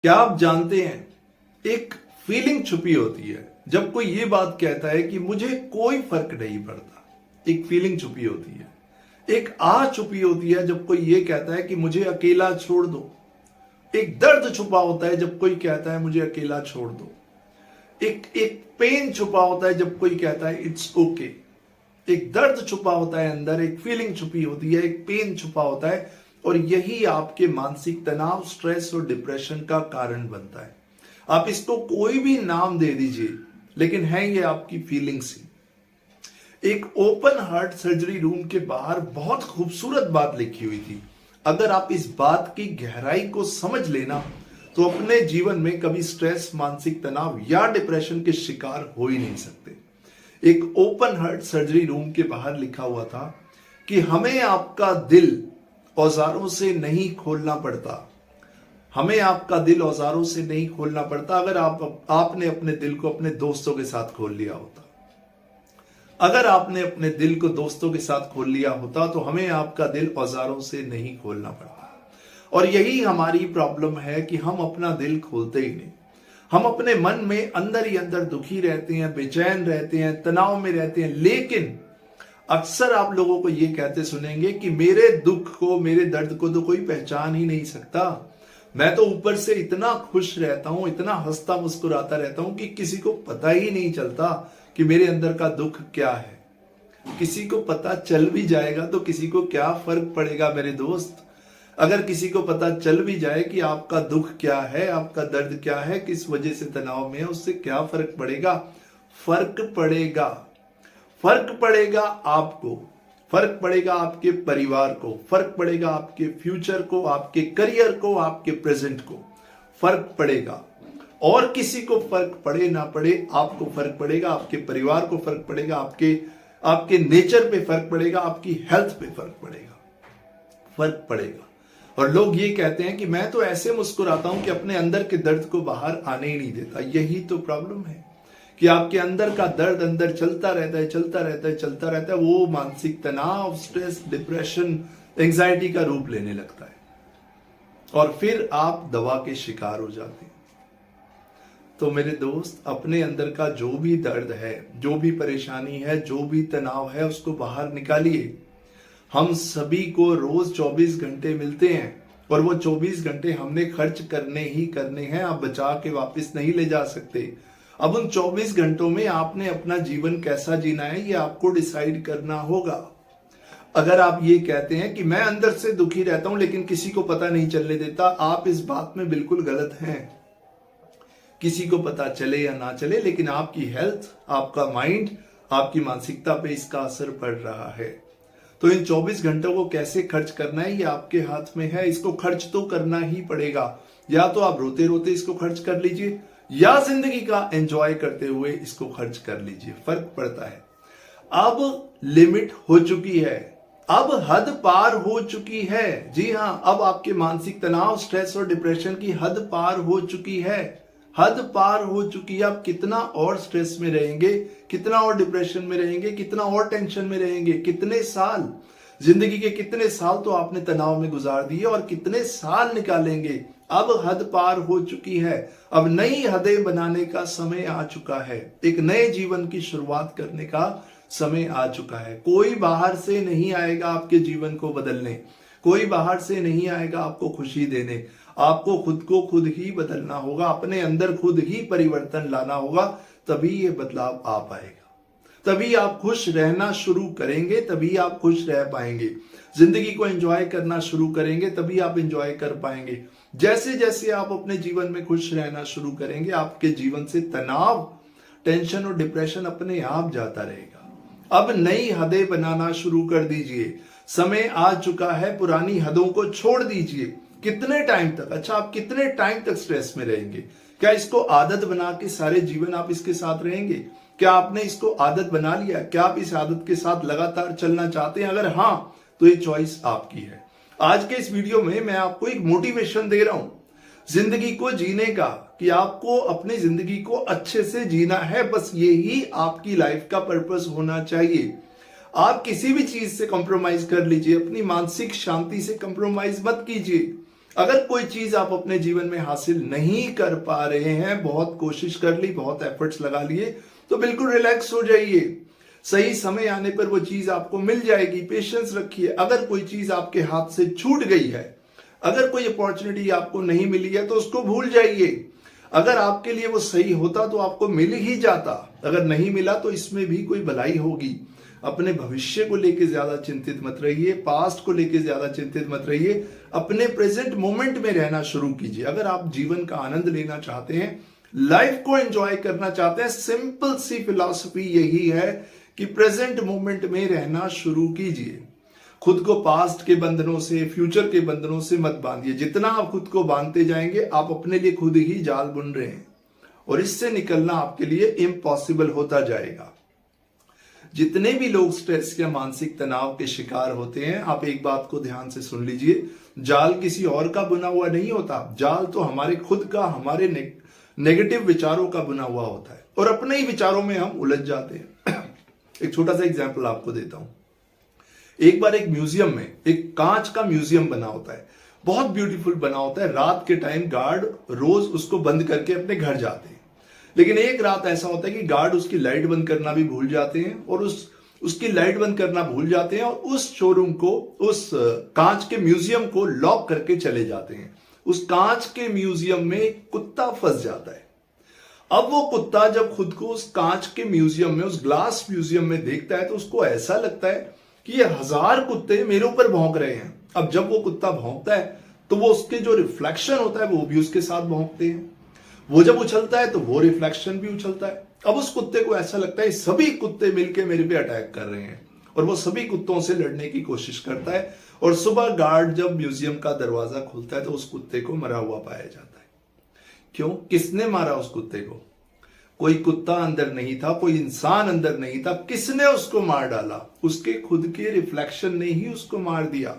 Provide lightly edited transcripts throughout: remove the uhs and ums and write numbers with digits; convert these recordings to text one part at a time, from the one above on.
क्या आप जानते हैं एक फीलिंग छुपी होती है जब कोई ये बात कहता है कि मुझे कोई फर्क नहीं पड़ता। एक फीलिंग छुपी होती है, एक आह छुपी होती है जब कोई ये कहता है कि मुझे अकेला छोड़ दो। एक दर्द छुपा होता है जब कोई कहता है मुझे अकेला छोड़ दो। एक पेन छुपा होता है जब कोई कहता है इट्स ओके। एक दर्द छुपा होता है अंदर, एक फीलिंग छुपी होती है, एक पेन छुपा होता है और यही आपके मानसिक तनाव, स्ट्रेस और डिप्रेशन का कारण बनता है। आप इसको कोई भी नाम दे दीजिए, लेकिन है ये आपकी फीलिंग्स ही। एक ओपन हार्ट सर्जरी रूम के बाहर बहुत खूबसूरत बात लिखी हुई थी। अगर आप इस बात की गहराई को समझ लेना तो अपने जीवन में कभी स्ट्रेस, मानसिक तनाव या डिप्रेशन के शिकार हो ही नहीं सकते। एक ओपन हार्ट सर्जरी रूम के बाहर लिखा हुआ था कि हमें आपका दिल औजारों से नहीं खोलना पड़ता। हमें आपका दिल औजारों से नहीं खोलना पड़ता। अगर आपने अपने दिल को अपने दोस्तों के साथ खोल लिया होता, अगर आपने अपने दिल को दोस्तों के साथ खोल लिया होता तो हमें आपका दिल औजारों से नहीं खोलना पड़ता। और यही हमारी प्रॉब्लम है कि हम अपना दिल खोलते ही नहीं। हम अपने मन में अंदर ही अंदर दुखी रहते हैं, बेचैन रहते हैं, तनाव में रहते हैं। लेकिन अक्सर आप लोगों को ये कहते सुनेंगे कि मेरे दुख को, मेरे दर्द को तो कोई पहचान ही नहीं सकता। मैं तो ऊपर से इतना खुश रहता हूं, इतना हंसता मुस्कुराता रहता हूं कि किसी को पता ही नहीं चलता कि मेरे अंदर का दुख क्या है। किसी को पता चल भी जाएगा तो किसी को क्या फर्क पड़ेगा मेरे दोस्त। अगर किसी को पता चल भी जाए कि आपका दुख क्या है, आपका दर्द क्या है, किस वजह से तनाव में है, उससे क्या फर्क पड़ेगा? फर्क पड़ेगा। फर्क पड़ेगा आपको, फर्क पड़ेगा आपके परिवार को, फर्क पड़ेगा आपके फ्यूचर को, आपके करियर को, आपके प्रेजेंट को फर्क पड़ेगा। और किसी को फर्क पड़े ना पड़े, आपको फर्क पड़ेगा, आपके परिवार को फर्क पड़ेगा, आपके नेचर पे फर्क पड़ेगा, आपकी हेल्थ पे फर्क पड़ेगा, फर्क पड़ेगा। और लोग ये कहते हैं कि मैं तो ऐसे मुस्कुराता हूं कि अपने अंदर के दर्द को बाहर आने ही नहीं देता। यही तो प्रॉब्लम है कि आपके अंदर का दर्द अंदर चलता रहता है, चलता रहता है, चलता रहता है। वो मानसिक तनाव, स्ट्रेस, डिप्रेशन, एंजाइटी का रूप लेने लगता है और फिर आप दवा के शिकार हो जाते हैं। तो मेरे दोस्त, अपने अंदर का जो भी दर्द है, जो भी परेशानी है, जो भी तनाव है, उसको बाहर निकालिए। हम सभी को रोज 24 घंटे मिलते हैं और वो 24 घंटे हमने खर्च करने ही करने हैं। आप बचा के वापस नहीं ले जा सकते। अब उन 24 घंटों में आपने अपना जीवन कैसा जीना है, ये आपको डिसाइड करना होगा। अगर आप ये कहते हैं कि मैं अंदर से दुखी रहता हूं लेकिन किसी को पता नहीं चलने देता, आप इस बात में बिल्कुल गलत हैं। किसी को पता चले या ना चले, लेकिन आपकी हेल्थ, आपका माइंड, आपकी मानसिकता पे इसका असर पड़ रहा है। तो इन 24 घंटों को कैसे खर्च करना है, ये आपके हाथ में है। इसको खर्च तो करना ही पड़ेगा। या तो आप रोते रोते इसको खर्च कर लीजिए, या जिंदगी का एंजॉय करते हुए इसको खर्च कर लीजिए। फर्क पड़ता है। अब लिमिट हो चुकी है, अब हद पार हो चुकी है। जी हां, अब आपके मानसिक तनाव, स्ट्रेस और डिप्रेशन की हद पार हो चुकी है। हद पार हो चुकी है। आप कितना और स्ट्रेस में रहेंगे, कितना और डिप्रेशन में रहेंगे, कितना और टेंशन में रहेंगे? कितने साल, जिंदगी के कितने साल तो आपने तनाव में गुजार दिए और कितने साल निकालेंगे? अब हद पार हो चुकी है। अब नई हदें बनाने का समय आ चुका है। एक नए जीवन की शुरुआत करने का समय आ चुका है। कोई बाहर से नहीं आएगा आपके जीवन को बदलने, कोई बाहर से नहीं आएगा आपको खुशी देने। आपको खुद को खुद ही बदलना होगा, अपने अंदर खुद ही परिवर्तन लाना होगा, तभी ये बदलाव आ पाएगा। तभी आप खुश रहना शुरू करेंगे, तभी आप खुश रह पाएंगे। जिंदगी को एंजॉय करना शुरू करेंगे, तभी आप एंजॉय कर पाएंगे। जैसे जैसे आप अपने जीवन में खुश रहना शुरू करेंगे, आपके जीवन से तनाव, टेंशन और डिप्रेशन अपने आप जाता रहेगा। अब नई हदें बनाना शुरू कर दीजिए। समय आ चुका है, पुरानी हदों को छोड़ दीजिए। कितने टाइम तक? अच्छा, आप कितने टाइम तक स्ट्रेस में रहेंगे? क्या इसको आदत बना के सारे जीवन आप इसके साथ रहेंगे? क्या आपने इसको आदत बना लिया? क्या आप इस आदत के साथ लगातार चलना चाहते हैं? अगर हां, तो ये चॉइस आपकी है। आज के इस वीडियो में मैं आपको एक मोटिवेशन दे रहा हूं जिंदगी को जीने का, कि आपको अपनी जिंदगी को अच्छे से जीना है। बस यही आपकी लाइफ का पर्पस होना चाहिए। आप किसी भी चीज से कॉम्प्रोमाइज कर लीजिए, अपनी मानसिक शांति से कॉम्प्रोमाइज मत कीजिए। अगर कोई चीज आप अपने जीवन में हासिल नहीं कर पा रहे हैं, बहुत कोशिश कर ली, बहुत एफर्ट्स लगा लिए, तो बिल्कुल रिलैक्स हो जाइए। सही समय आने पर वो चीज आपको मिल जाएगी, पेशेंस रखिए। अगर कोई चीज आपके हाथ से छूट गई है, अगर कोई अपॉर्चुनिटी आपको नहीं मिली है, तो उसको भूल जाइए। अगर आपके लिए वो सही होता तो आपको मिल ही जाता, अगर नहीं मिला तो इसमें भी कोई भलाई होगी। अपने भविष्य को लेकर ज्यादा चिंतित मत रहिए, पास्ट को लेकर ज्यादा चिंतित मत रहिए, अपने प्रेजेंट मोमेंट में रहना शुरू कीजिए। अगर आप जीवन का आनंद लेना चाहते हैं, लाइफ को एंजॉय करना चाहते हैं, सिंपल सी फिलॉसफी यही है कि प्रेजेंट मोमेंट में रहना शुरू कीजिए। खुद को पास्ट के बंधनों से, फ्यूचर के बंधनों से मत बांधिए। जितना आप खुद को बांधते जाएंगे, आप अपने लिए खुद ही जाल बुन रहे हैं और इससे निकलना आपके लिए इम्पॉसिबल होता जाएगा। जितने भी लोग स्ट्रेस या मानसिक तनाव के शिकार होते हैं, आप एक बात को ध्यान से सुन लीजिए, जाल किसी और का बुना हुआ नहीं होता। जाल तो हमारे खुद का, हमारे नेगेटिव विचारों का बुना हुआ होता है और अपने ही विचारों में हम उलझ जाते हैं। एक छोटा सा एग्जाम्पल आपको देता हूं। एक बार एक म्यूजियम में एक कांच का म्यूजियम बना होता है, बहुत ब्यूटीफुल बना होता है। रात के टाइम गार्ड रोज उसको बंद करके अपने घर जाते हैं, लेकिन एक रात ऐसा होता है कि गार्ड उसकी लाइट बंद करना भी भूल जाते हैं और उसकी लाइट बंद करना भूल जाते हैं और उस शोरूम को, उस कांच के म्यूजियम को लॉक करके चले जाते हैं। उस कांच के म्यूजियम में एक कुत्ता फंस जाता है। अब वो कुत्ता जब खुद को उस कांच के म्यूजियम में, उस ग्लास म्यूजियम में देखता है, तो उसको ऐसा लगता है कि ये 1000 कुत्ते मेरे ऊपर भौंक रहे हैं। अब जब वो कुत्ता भौंकता है तो वो उसके जो रिफ्लेक्शन होता है वो भी उसके साथ भौंकते हैं। वो जब उछलता है तो वो रिफ्लेक्शन भी उछलता है। अब उस कुत्ते को ऐसा लगता है सभी कुत्ते मिलकर मेरे पे अटैक कर रहे हैं और वो सभी कुत्तों से लड़ने की कोशिश करता है। और सुबह गार्ड जब म्यूजियम का दरवाजा खोलता है तो उस कुत्ते को मरा हुआ पाया जाता है। क्यों? किसने मारा उस कुत्ते को? कोई कुत्ता अंदर नहीं था, कोई इंसान अंदर नहीं था। किसने उसको मार डाला? उसके खुद के रिफ्लेक्शन ने ही उसको मार दिया।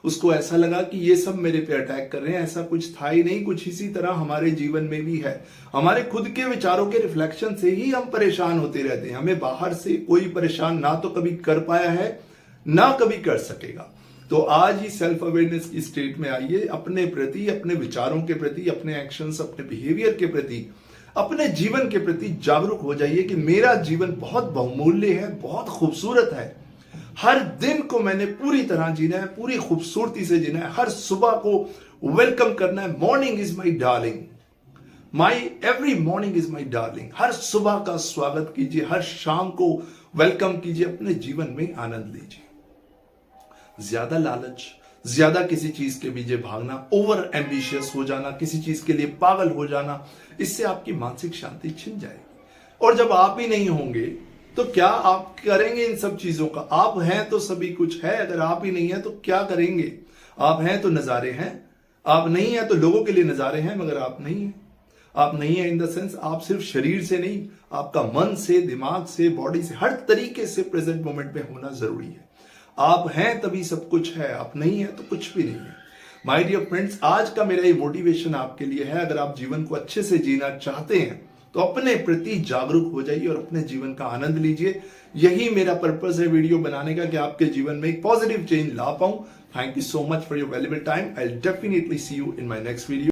उसको ऐसा लगा कि ये सब मेरे पे अटैक कर रहे हैं, ऐसा कुछ था ही नहीं। कुछ इसी तरह हमारे जीवन में भी है। हमारे खुद के विचारों के रिफ्लेक्शन से ही हम परेशान होते रहते हैं। हमें बाहर से कोई परेशान ना तो कभी कर पाया है, ना कभी कर सकेगा। तो आज ही सेल्फ अवेयरनेस की स्टेट में आइए, अपने प्रति, अपने विचारों के प्रति, अपने एक्शंस, अपने बिहेवियर के प्रति, अपने जीवन के प्रति जागरूक हो जाइए कि मेरा जीवन बहुत बहुमूल्य है, बहुत खूबसूरत है। हर दिन को मैंने पूरी तरह जीना है, पूरी खूबसूरती से जीना है। हर सुबह को वेलकम करना है। Morning is my darling, my every morning is my darling. हर सुबह का स्वागत कीजिए, हर शाम को वेलकम कीजिए, अपने जीवन में आनंद लीजिए। ज्यादा लालच, ज्यादा किसी चीज के पीछे भागना, ओवर एम्बिशियस हो जाना, किसी चीज के लिए पागल हो जाना, इससे आपकी मानसिक शांति छिन जाएगी। और जब आप ही नहीं होंगे तो क्या आप करेंगे इन सब चीजों का? आप हैं तो सभी कुछ है, अगर आप ही नहीं है तो क्या करेंगे? आप हैं तो नजारे हैं, आप नहीं है तो लोगों के लिए नजारे हैं, मगर आप नहीं है। आप नहीं है इन द सेंस आप सिर्फ शरीर से नहीं, आपका मन से, दिमाग से, बॉडी से, हर तरीके से प्रेजेंट मोमेंट में होना जरूरी है। आप हैं तभी सब कुछ है, आप नहीं है तो कुछ भी नहीं है। माय डियर फ्रेंड्स, आज का मेरा ये मोटिवेशन आपके लिए है। अगर आप जीवन को अच्छे से जीना चाहते हैं तो अपने प्रति जागरूक हो जाइए और अपने जीवन का आनंद लीजिए। यही मेरा पर्पस है वीडियो बनाने का, कि आपके जीवन में एक पॉजिटिव चेंज ला पाऊं। Thank you so much for your valuable time. I will definitely see you in my next video.